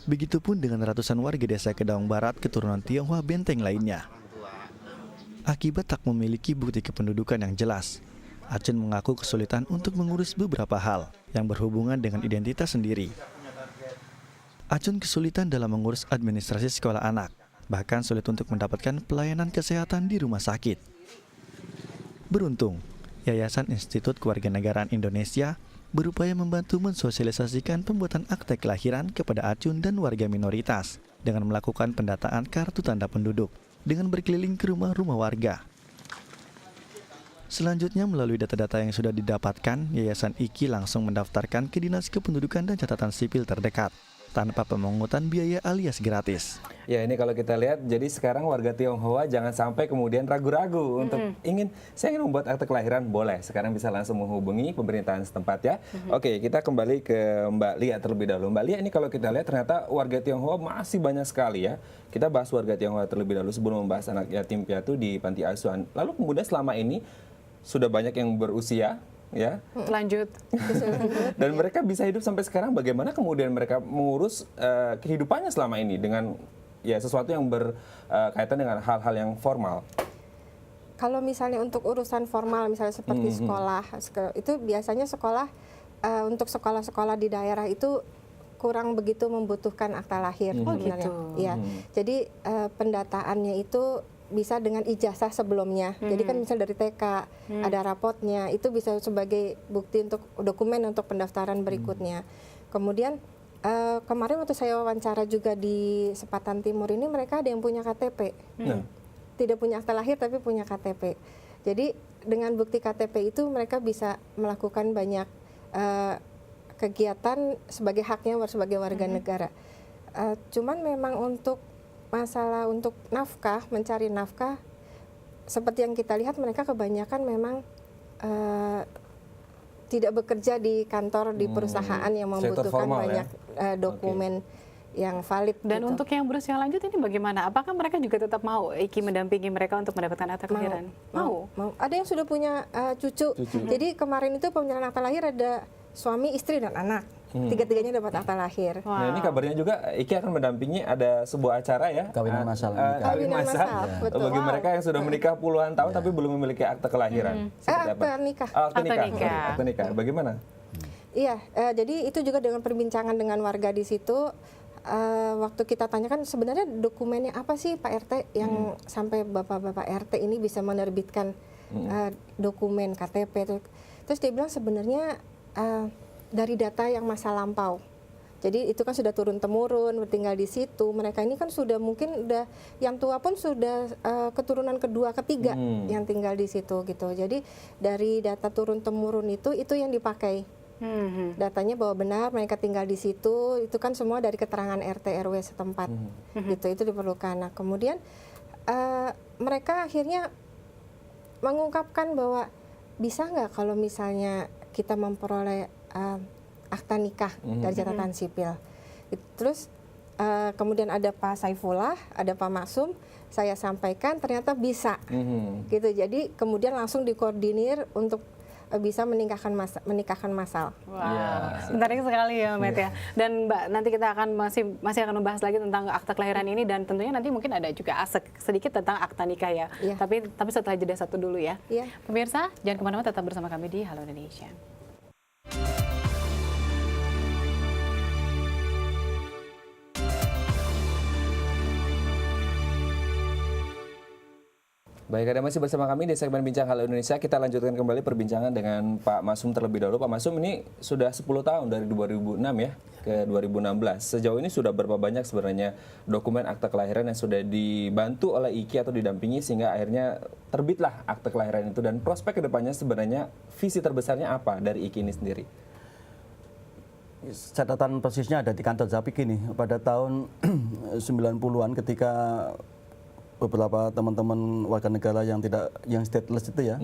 Begitupun dengan ratusan warga desa Kedaung Barat keturunan Tionghoa Benteng lainnya. Akibat tak memiliki bukti kependudukan yang jelas, Acun mengaku kesulitan untuk mengurus beberapa hal yang berhubungan dengan identitas sendiri. Acun kesulitan dalam mengurus administrasi sekolah anak, bahkan sulit untuk mendapatkan pelayanan kesehatan di rumah sakit. Beruntung, Yayasan Institut Kewarganegaraan Indonesia berupaya membantu mensosialisasikan pembuatan akte kelahiran kepada Acun dan warga minoritas dengan melakukan pendataan kartu tanda penduduk dengan berkeliling ke rumah-rumah warga. Selanjutnya, melalui data-data yang sudah didapatkan, Yayasan IKI langsung mendaftarkan ke Dinas Kependudukan dan Catatan Sipil terdekat tanpa pemungutan biaya alias gratis. Ya, ini kalau kita lihat, jadi sekarang warga Tionghoa jangan sampai kemudian ragu-ragu untuk saya ingin membuat akte kelahiran, boleh. Sekarang bisa langsung menghubungi pemerintahan setempat ya. Oke, kita kembali ke Mbak Lia terlebih dahulu. Mbak Lia, ini kalau kita lihat ternyata warga Tionghoa masih banyak sekali ya. Kita bahas warga Tionghoa terlebih dahulu sebelum membahas anak yatim piatu di panti asuhan. Lalu kemudian selama ini sudah banyak yang berusia, ya. Lanjut. Dan mereka bisa hidup sampai sekarang. Bagaimana kemudian mereka mengurus kehidupannya selama ini dengan ya sesuatu yang berkaitan dengan hal-hal yang formal? Kalau misalnya untuk urusan formal, misalnya seperti sekolah, itu biasanya sekolah untuk sekolah-sekolah di daerah itu kurang begitu membutuhkan akta lahir sebenarnya. Ya, jadi pendataannya itu bisa dengan ijazah sebelumnya. Jadi kan misalnya dari TK ada rapotnya, itu bisa sebagai bukti untuk dokumen untuk pendaftaran berikutnya. Kemudian kemarin waktu saya wawancara juga di Sepatan Timur ini, mereka ada yang punya KTP. Tidak punya akta lahir tapi punya KTP. Jadi dengan bukti KTP itu mereka bisa melakukan banyak kegiatan sebagai haknya sebagai warga negara. Cuman memang untuk masalah untuk nafkah, mencari nafkah, seperti yang kita lihat mereka kebanyakan memang tidak bekerja di kantor, di perusahaan yang membutuhkan formal, banyak dokumen yang valid. Dan gitu. untuk yang berusia lanjut ini bagaimana? Apakah mereka juga tetap mau IKI mendampingi mereka untuk mendapatkan akta kelahiran? Mau. Ada yang sudah punya cucu. Jadi kemarin itu penyerahan akta lahir ada suami, istri, dan anak. Tiga-tiganya dapat akta lahir. Nah, ini kabarnya juga IKI akan mendampingi ada sebuah acara ya, Kawinan massal. Kawinan massal, betul. bagi mereka yang sudah menikah puluhan tahun tapi belum memiliki akta kelahiran. Akta nikah. Akta nikah. Bagaimana? Iya, jadi itu juga dengan perbincangan dengan warga di situ. Waktu kita tanyakan sebenarnya dokumennya apa sih Pak RT yang sampai Bapak-Bapak RT ini bisa menerbitkan dokumen KTP. Terus dia bilang sebenarnya dari data yang masa lampau. Jadi itu kan sudah turun-temurun, tinggal di situ. Mereka ini kan sudah mungkin udah yang tua pun sudah keturunan kedua, ketiga yang tinggal di situ gitu. Jadi dari data turun-temurun itu yang dipakai. Datanya bahwa benar mereka tinggal di situ, itu kan semua dari keterangan RT RW setempat. Gitu, itu diperlukan. Nah, kemudian mereka akhirnya mengungkapkan bahwa bisa nggak kalau misalnya kita memperoleh akta nikah dari catatan sipil. Terus kemudian ada Pak Saifullah, ada Pak Maksum, saya sampaikan ternyata bisa. Gitu. Jadi kemudian langsung dikoordinir untuk bisa menikahkan masal. Menarik sekali ya, Met ya. Dan Mbak, nanti kita akan masih akan membahas lagi tentang akta kelahiran ini, dan tentunya nanti mungkin ada juga sedikit tentang akta nikah ya. Tapi setelah jeda satu dulu ya. Pemirsa, jangan kemana-mana, tetap bersama kami di Halo Indonesia. Baik, Anda masih bersama kami di segmen Bincang Halo Indonesia. Kita lanjutkan kembali perbincangan dengan Pak Maksum terlebih dahulu. Pak Maksum, ini sudah 10 tahun dari 2006 ya ke 2016. Sejauh ini sudah berapa banyak sebenarnya dokumen akta kelahiran yang sudah dibantu oleh IKI atau didampingi sehingga akhirnya terbitlah akta kelahiran itu, dan prospek kedepannya sebenarnya visi terbesarnya apa dari IKI ini sendiri? Catatan persisnya ada di kantor Zapik ini. Pada tahun 90-an ketika beberapa teman-teman warga negara yang stateless itu ya,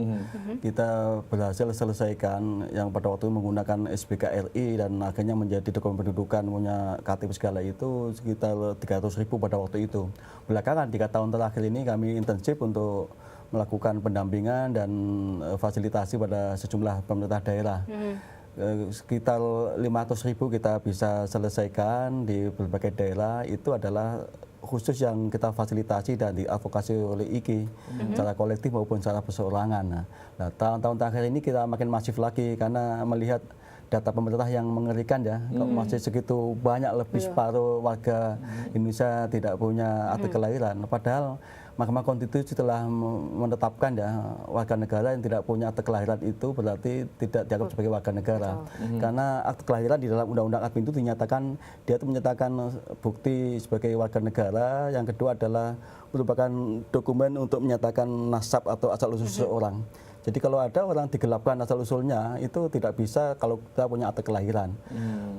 kita berhasil selesaikan yang pada waktu itu menggunakan SBKRI dan akhirnya menjadi dokumen pendudukan, punya KTP segala itu sekitar 300.000 pada waktu itu. Belakangan 3 tahun terakhir ini kami intensif untuk melakukan pendampingan dan fasilitasi pada sejumlah pemerintah daerah. Sekitar 500.000 kita bisa selesaikan di berbagai daerah. Itu adalah khusus yang kita fasilitasi dan diadvokasi oleh IKI secara kolektif maupun secara perseorangan. Nah, tahun-tahun terakhir ini kita makin masif lagi karena melihat data pemerintah yang mengerikan ya. Kalau masih segitu banyak, lebih separuh warga Indonesia tidak punya akte kelahiran. Padahal Mahkamah Konstitusi telah menetapkan ya, warga negara yang tidak punya akte kelahiran itu berarti tidak dianggap sebagai warga negara. Karena akte kelahiran di dalam Undang-Undang Admin itu dinyatakan, dia itu menyatakan bukti sebagai warga negara. Yang kedua adalah merupakan dokumen untuk menyatakan nasab atau asal-usul seseorang. Jadi kalau ada orang digelapkan asal-usulnya, itu tidak bisa kalau kita punya akte kelahiran.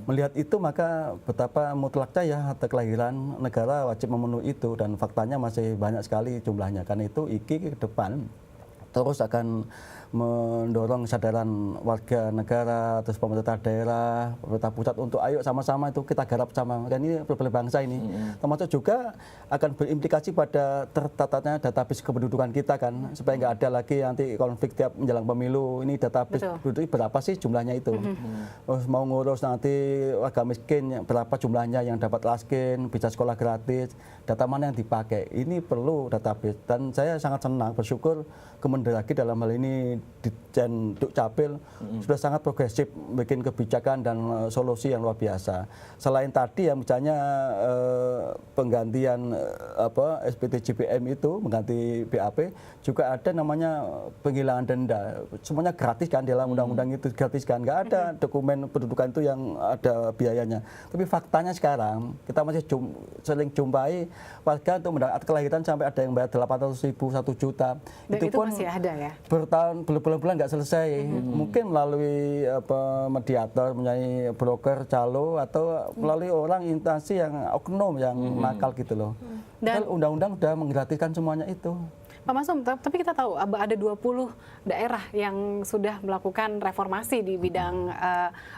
Melihat itu maka betapa mutlaknya ya akte kelahiran, negara wajib memenuhi itu, dan faktanya masih banyak sekali jumlahnya. Karena itu IKI ke depan terus akan mendorong kesadaran warga negara, terus pemerintah daerah, pemerintah pusat untuk ayo sama-sama itu kita garap sama. Dan ini problem bangsa ini. Termasuk juga akan berimplikasi pada tertatanya database kependudukan kita kan, supaya nggak ada lagi nanti konflik tiap menjelang pemilu. Ini database penduduk berapa sih jumlahnya itu? Mau ngurus nanti warga miskin berapa jumlahnya yang dapat laskin, bisa sekolah gratis, data mana yang dipakai? Ini perlu database. Dan saya sangat senang, bersyukur Kemendagri dalam hal ini Ditjen Dukcapil sudah sangat progresif bikin kebijakan dan solusi yang luar biasa. Selain tadi ya misalnya penggantian SPT JPM itu mengganti BAP, juga ada namanya penghilangan denda. Semuanya gratis kan, dalam undang-undang itu gratis kan, nggak ada dokumen pendudukan itu yang ada biayanya. Tapi faktanya sekarang kita masih sering jumpai warga untuk mendapat akte kelahiran sampai ada yang bayar 800.000, 1 juta. Dan itu pun masih ada ya? Bertahun, berbulan-bulan nggak selesai. Mungkin melalui mediator, melalui broker, calo, atau melalui orang instansi yang oknum yang nakal gitu loh. Dan undang-undang sudah menggratiskan semuanya itu. Pak Masum, tapi kita tahu ada 20 daerah yang sudah melakukan reformasi di bidang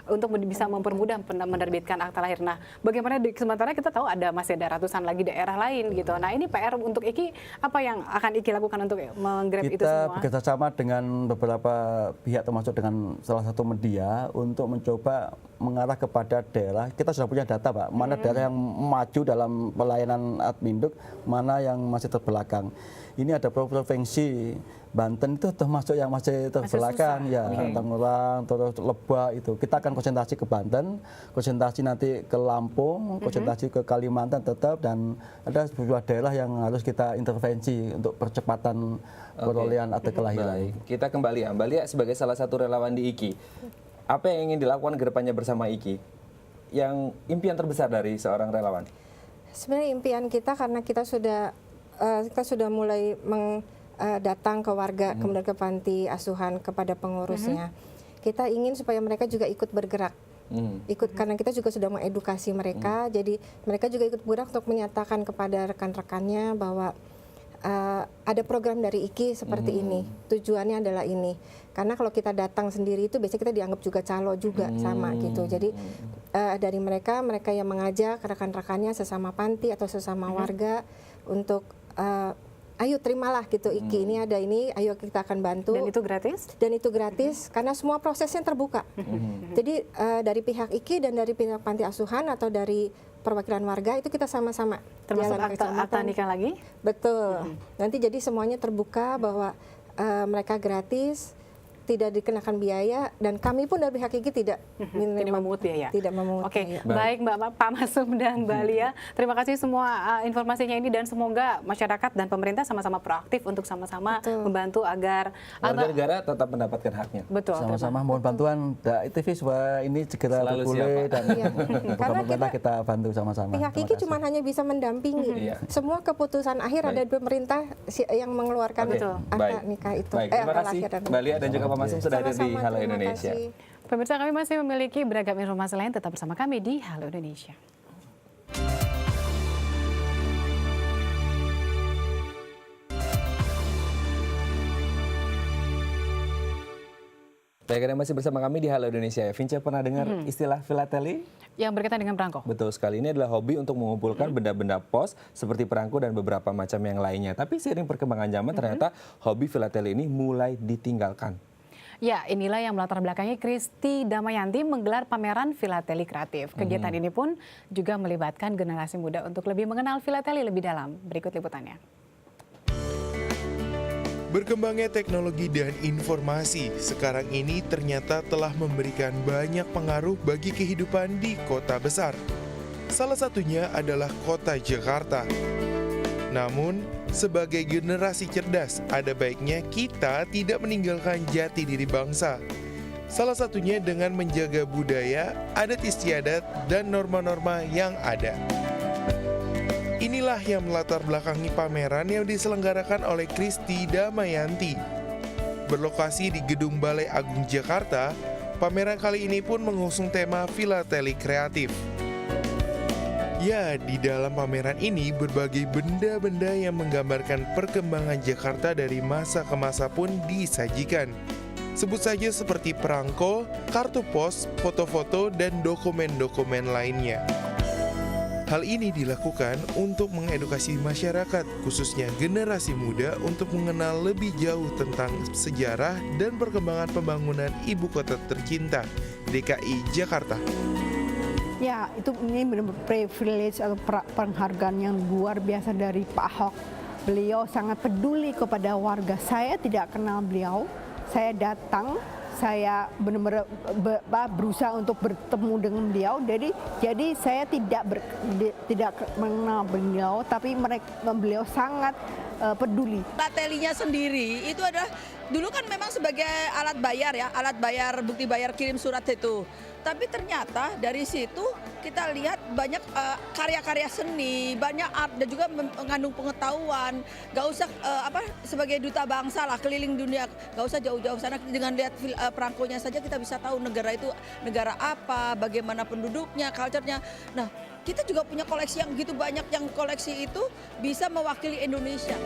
untuk bisa mempermudah menerbitkan akta lahir. Nah, bagaimana sementara kita tahu masih ada ratusan lagi daerah lain gitu. Nah, ini PR untuk IKI, apa yang akan IKI lakukan untuk menggrab itu semua? Kita bekerjasama dengan beberapa pihak, termasuk dengan salah satu media, untuk mencoba mengarah kepada daerah. Kita sudah punya data, Pak, mana daerah yang maju dalam pelayanan Adminduk, mana yang masih terbelakang. Ini ada provinsi Banten itu termasuk yang masih terbelakang, ya, Tangerang, terus Lebak itu. Kita akan konsentrasi ke Banten, konsentrasi nanti ke Lampung, konsentrasi ke Kalimantan tetap, dan ada beberapa daerah yang harus kita intervensi untuk percepatan perolehan akte kelahiran. Baik, kita kembali ya, Mbak Lia sebagai salah satu relawan di IKI. Apa yang ingin dilakukan ke depannya bersama IKI? Yang impian terbesar dari seorang relawan? Sebenarnya impian kita, karena kita sudah mulai datang ke warga, kemudian ke panti asuhan, kepada pengurusnya. Kita ingin supaya mereka juga ikut bergerak. Karena kita juga sudah mengedukasi mereka, jadi mereka juga ikut bergerak untuk menyatakan kepada rekan-rekannya bahwa ada program dari IKI seperti ini, tujuannya adalah ini. Karena kalau kita datang sendiri itu biasanya kita dianggap juga calo juga sama gitu. Jadi dari mereka yang mengajak rekan-rekannya sesama panti atau sesama warga untuk ayo terimalah gitu IKI, ini ada ini, ayo kita akan bantu. Dan itu gratis? Dan itu gratis karena semua prosesnya terbuka. Jadi dari pihak IKI dan dari pihak panti asuhan atau dari perwakilan warga itu kita sama-sama. Termasuk akta nikah lagi? Betul. Nanti jadi semuanya terbuka bahwa mereka gratis, tidak dikenakan biaya, dan kami pun dari pihak IKI tidak memungut biaya. Tidak memungut biaya. Baik Pak Masum dan Mbak Lia, terima kasih semua informasinya ini, dan semoga masyarakat dan pemerintah sama-sama proaktif untuk sama-sama membantu agar warga negara tetap mendapatkan haknya. Betul. Sama-sama mohon bantuan TV supaya ini segera bergulir, dan pemerintah kita bantu sama-sama. Pihak IKI cuma hanya bisa mendampingi. Semua keputusan akhir ada di pemerintah yang mengeluarkan akta nikah itu. Baik, terima kasih Mbak Lia dan juga Pak Masum sudah hadir di Halo Indonesia. Pemirsa, kami masih memiliki beragam informasi lain, tetap bersama kami di Halo Indonesia. Baik, Anda masih bersama kami di Halo Indonesia. Vince pernah dengar istilah filateli? Yang berkaitan dengan perangko. Betul sekali, ini adalah hobi untuk mengumpulkan benda-benda pos seperti perangko dan beberapa macam yang lainnya. Tapi seiring perkembangan zaman ternyata hobi filateli ini mulai ditinggalkan. Ya, inilah yang melatar belakangi Kristi Damayanti menggelar pameran filateli kreatif. Kegiatan ini pun juga melibatkan generasi muda untuk lebih mengenal filateli lebih dalam. Berikut liputannya. Berkembangnya teknologi dan informasi sekarang ini ternyata telah memberikan banyak pengaruh bagi kehidupan di kota besar. Salah satunya adalah kota Jakarta. Namun, sebagai generasi cerdas, ada baiknya kita tidak meninggalkan jati diri bangsa. Salah satunya dengan menjaga budaya, adat istiadat, dan norma-norma yang ada. Inilah yang melatar belakangi pameran yang diselenggarakan oleh Kristi Damayanti. Berlokasi di Gedung Balai Agung Jakarta, pameran kali ini pun mengusung tema filateli kreatif. Ya, di dalam pameran ini berbagai benda-benda yang menggambarkan perkembangan Jakarta dari masa ke masa pun disajikan. Sebut saja seperti perangko, kartu pos, foto-foto, dan dokumen-dokumen lainnya. Hal ini dilakukan untuk mengedukasi masyarakat, khususnya generasi muda, untuk mengenal lebih jauh tentang sejarah dan perkembangan pembangunan ibu kota tercinta, DKI Jakarta. Ya, ini benar-benar privilege atau penghargaan yang luar biasa dari Pak Ahok. Beliau sangat peduli kepada warga. Saya tidak kenal beliau. Saya datang, saya benar-benar berusaha untuk bertemu dengan beliau. Jadi saya tidak mengenal beliau, tapi beliau sangat peduli. Filatelinya sendiri itu adalah dulu kan memang sebagai alat bayar ya, alat bayar bukti bayar kirim surat itu. Tapi ternyata dari situ kita lihat banyak karya-karya seni, banyak art dan juga mengandung pengetahuan. Gak usah sebagai duta bangsa lah keliling dunia, gak usah jauh-jauh sana. Dengan lihat perangkonya saja kita bisa tahu negara itu negara apa, bagaimana penduduknya, culture-nya. Nah, kita juga punya koleksi yang begitu banyak, yang koleksi itu bisa mewakili Indonesia.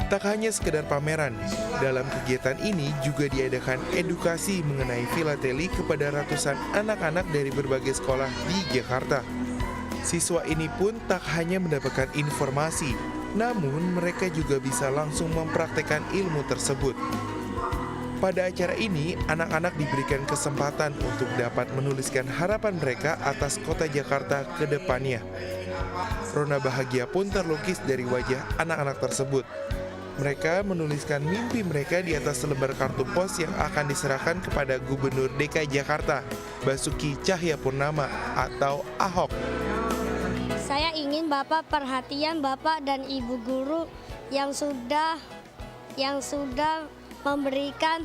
Tak hanya sekedar pameran, dalam kegiatan ini juga diadakan edukasi mengenai filateli kepada ratusan anak-anak dari berbagai sekolah di Jakarta. Siswa ini pun tak hanya mendapatkan informasi, namun mereka juga bisa langsung mempraktekkan ilmu tersebut. Pada acara ini, anak-anak diberikan kesempatan untuk dapat menuliskan harapan mereka atas kota Jakarta ke depannya. Rona bahagia pun terlukis dari wajah anak-anak tersebut. Mereka menuliskan mimpi mereka di atas selembar kartu pos yang akan diserahkan kepada Gubernur DKI Jakarta, Basuki Cahayapurnama atau Ahok. Saya ingin Bapak perhatian Bapak dan Ibu guru yang sudah memberikan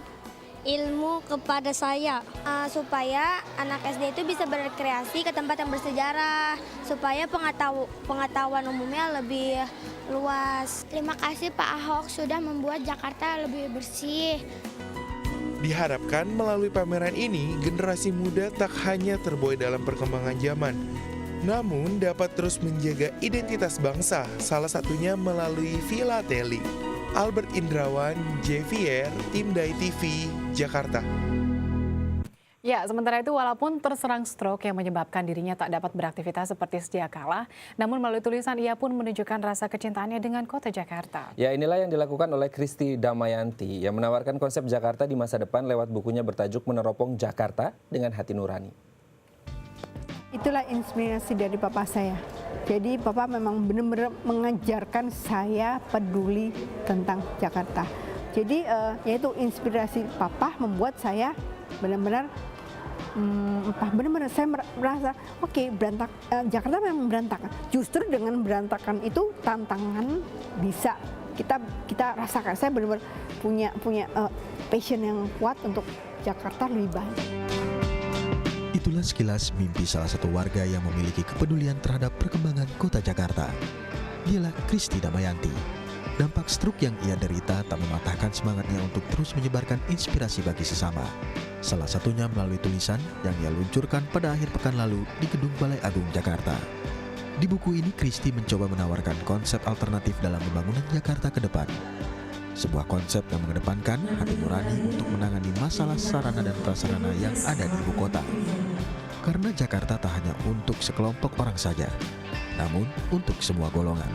ilmu kepada saya supaya anak SD itu bisa berkreasi ke tempat yang bersejarah, supaya pengetahuan umumnya lebih luas. Terima kasih Pak Ahok sudah membuat Jakarta lebih bersih. Diharapkan melalui pameran ini, generasi muda tak hanya terbuai dalam perkembangan zaman, namun dapat terus menjaga identitas bangsa, salah satunya melalui filateli. Albert Indrawan, JVR, Tim Dai TV, Jakarta. Ya, sementara itu walaupun terserang stroke yang menyebabkan dirinya tak dapat beraktivitas seperti sedia kala, namun melalui tulisan ia pun menunjukkan rasa kecintaannya dengan kota Jakarta. Ya, inilah yang dilakukan oleh Kristi Damayanti yang menawarkan konsep Jakarta di masa depan lewat bukunya bertajuk Meneropong Jakarta dengan Hati Nurani. Itulah inspirasi dari papa saya. Jadi papa memang benar-benar mengajarkan saya peduli tentang Jakarta. Jadi yaitu inspirasi papa membuat saya benar-benar saya merasa oke, Jakarta memang berantakan. Justru dengan berantakan itu tantangan bisa kita rasakan. Saya benar-benar punya passion yang kuat untuk Jakarta lebih baik. Itulah sekilas mimpi salah satu warga yang memiliki kepedulian terhadap perkembangan kota Jakarta. Dialah Kristi Damayanti. Dampak stroke yang ia derita tak mematahkan semangatnya untuk terus menyebarkan inspirasi bagi sesama. Salah satunya melalui tulisan yang ia luncurkan pada akhir pekan lalu di Gedung Balai Agung Jakarta. Di buku ini, Kristi mencoba menawarkan konsep alternatif dalam pembangunan Jakarta ke depan. Sebuah konsep yang mengedepankan hati nurani untuk menangani masalah sarana dan prasarana yang ada di ibu kota. Karena Jakarta tak hanya untuk sekelompok orang saja, namun untuk semua golongan.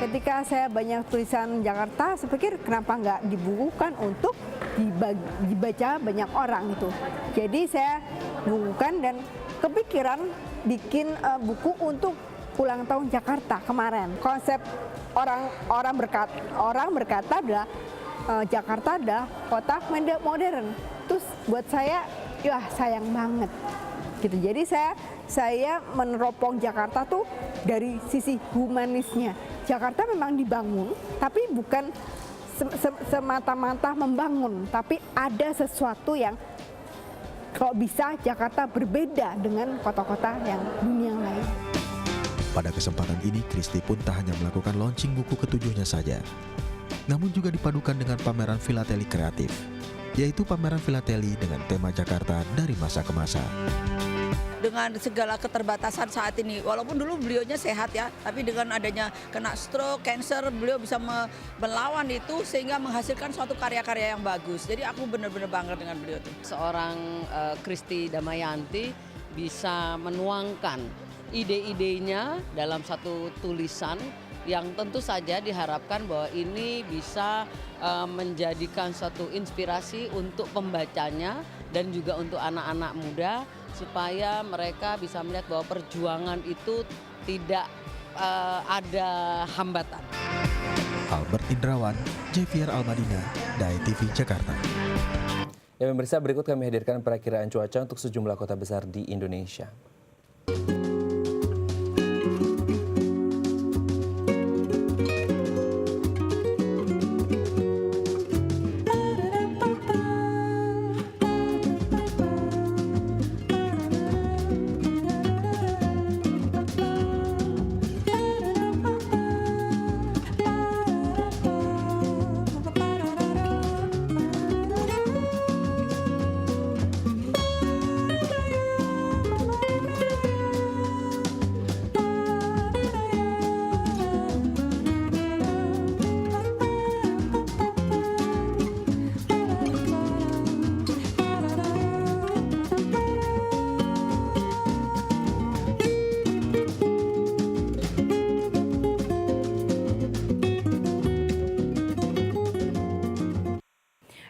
Ketika saya banyak tulisan Jakarta, saya pikir kenapa nggak dibukukan untuk dibaca banyak orang itu. Jadi saya bukukan dan kepikiran bikin buku untuk ulang tahun Jakarta kemarin. Konsep orang berkata adalah Jakarta adalah kota modern. Terus buat saya, ya sayang banget gitu. Jadi saya meneropong Jakarta tuh dari sisi humanisnya. Jakarta memang dibangun, tapi bukan semata-mata membangun, tapi ada sesuatu yang kalau bisa Jakarta berbeda dengan kota-kota yang dunia lain. Pada kesempatan ini, Christy pun tak hanya melakukan launching buku ketujuhnya saja, namun juga dipadukan dengan pameran filateli kreatif, yaitu pameran filateli dengan tema Jakarta dari masa ke masa. Dengan segala keterbatasan saat ini, walaupun dulu beliaunya sehat ya, tapi dengan adanya kena stroke, cancer, beliau bisa melawan itu sehingga menghasilkan suatu karya-karya yang bagus. Jadi aku benar-benar bangga dengan beliau tuh. Seorang Christy Damayanti bisa menuangkan ide-idenya dalam satu tulisan yang tentu saja diharapkan bahwa ini bisa menjadikan suatu inspirasi untuk pembacanya dan juga untuk anak-anak muda supaya mereka bisa melihat bahwa perjuangan itu tidak ada hambatan. Albert Indrawan, Javier Almadina, Dai TV Jakarta. Ya pemirsa, berikut kami hadirkan perakiraan cuaca untuk sejumlah kota besar di Indonesia.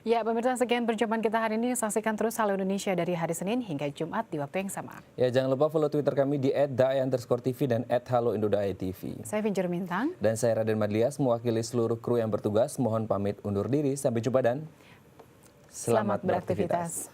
Ya, pemirsa, sekian perjumpaan kita hari ini. Saksikan terus Halo Indonesia dari hari Senin hingga Jumat di waktu yang sama. Ya, jangan lupa follow Twitter kami di @dae_tv dan @haloindodae_tv. Saya Vinjer Mintang. Dan saya Raden Madlias, mewakili seluruh kru yang bertugas. Mohon pamit undur diri. Sampai jumpa dan selamat beraktivitas.